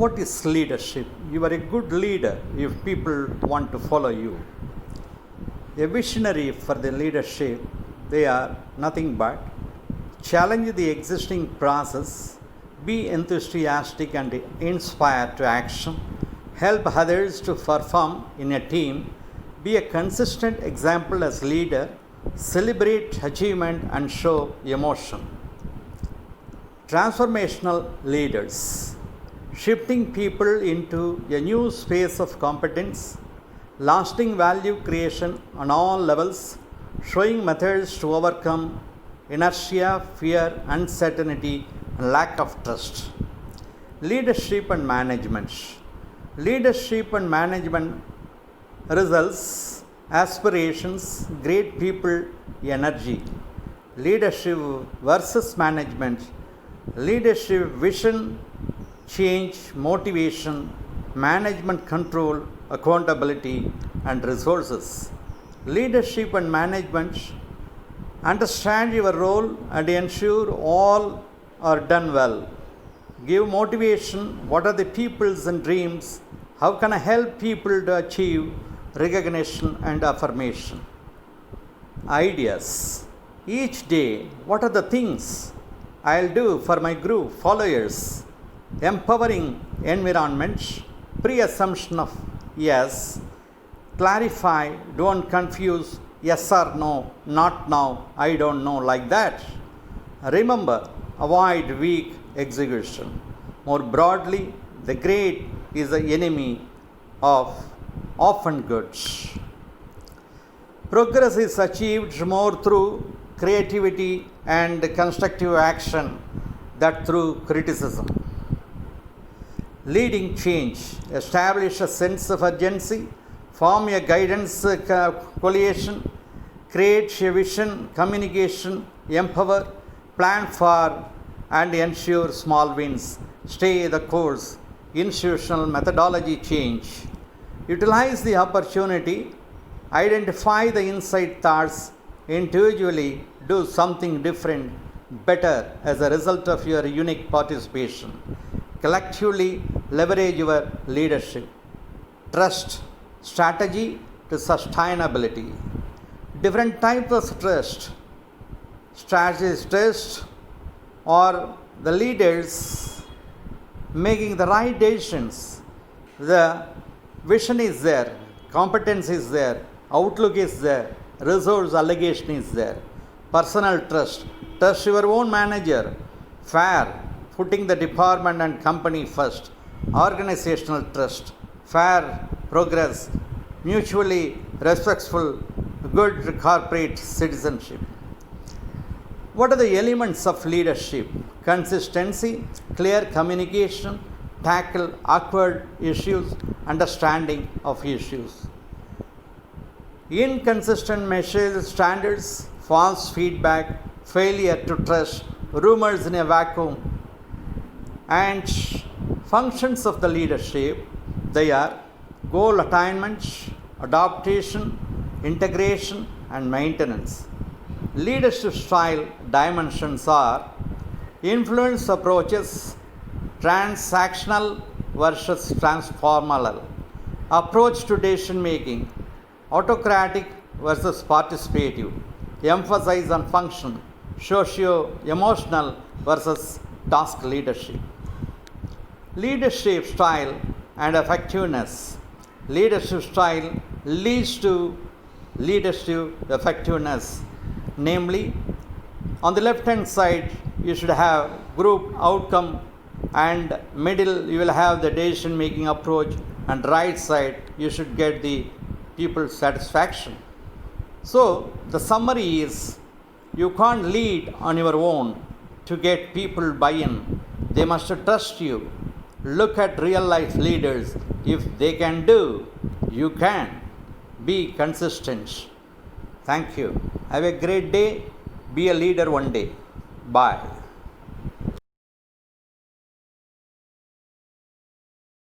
What is leadership? You are a good leader if people want to follow you. A visionary for the leadership, they are nothing but challenge the existing process, be enthusiastic and inspire to action, help others to perform in a team, be a consistent example as leader, celebrate achievement and show emotion. Transformational leaders, shifting people into a new space of competence, lasting value creation on all levels, showing methods to overcome inertia, fear, uncertainty, and lack of trust. Leadership and management. Leadership and management results, aspirations, great people, energy. Leadership versus management. Leadership vision, change, motivation, management control, accountability, and resources. Leadership and management understand your role and ensure all are done well. Give motivation. What are the peoples and dreams? How can I help people to achieve recognition and affirmation? Ideas. Each day, what are the things I'll do for my group, followers? Empowering environment, pre-assumption of yes, clarify, don't confuse yes or no, not now, I don't know, like that. Remember, avoid weak execution. More broadly, the great is the enemy of often good. Progress is achieved more through creativity and constructive action than through criticism. Leading change, establish a sense of urgency, form a guidance coalition, create a vision, communication, empower, plan for and ensure small wins, stay the course, institutional methodology change, utilize the opportunity, identify the inside thoughts, individually do something different, better as a result of your unique participation. Collectively leverage your leadership. Trust, strategy to sustainability. Different types of trust. Strategies trust or the leaders making the right decisions. The vision is there, competence is there, outlook is there, resource allocation is there. Personal trust, trust your own manager. Fair, putting the department and company first. Organizational trust, fair progress, mutually respectful, good corporate citizenship. What are the elements of leadership? Consistency, clear communication, tackle awkward issues, understanding of issues. Inconsistent message standards, false feedback, failure to trust, rumors in a vacuum. And functions of the leadership, they are goal attainment, adaptation, integration, and maintenance. Leadership style dimensions are influence approaches, transactional versus transformational, approach to decision making, autocratic versus participative, emphasis on function, socio-emotional versus task leadership. Leadership style and effectiveness. Leadership style leads to leadership effectiveness. Namely, on the left hand side, you should have group outcome, and middle you will have the decision making approach, and right side you should get the people's satisfaction. So the summary is, you can't lead on your own to get people buy-in. They must trust you. Look at real life leaders. If they can do, you can. Be consistent. Thank you. Have a great day. Be a leader one day. Bye.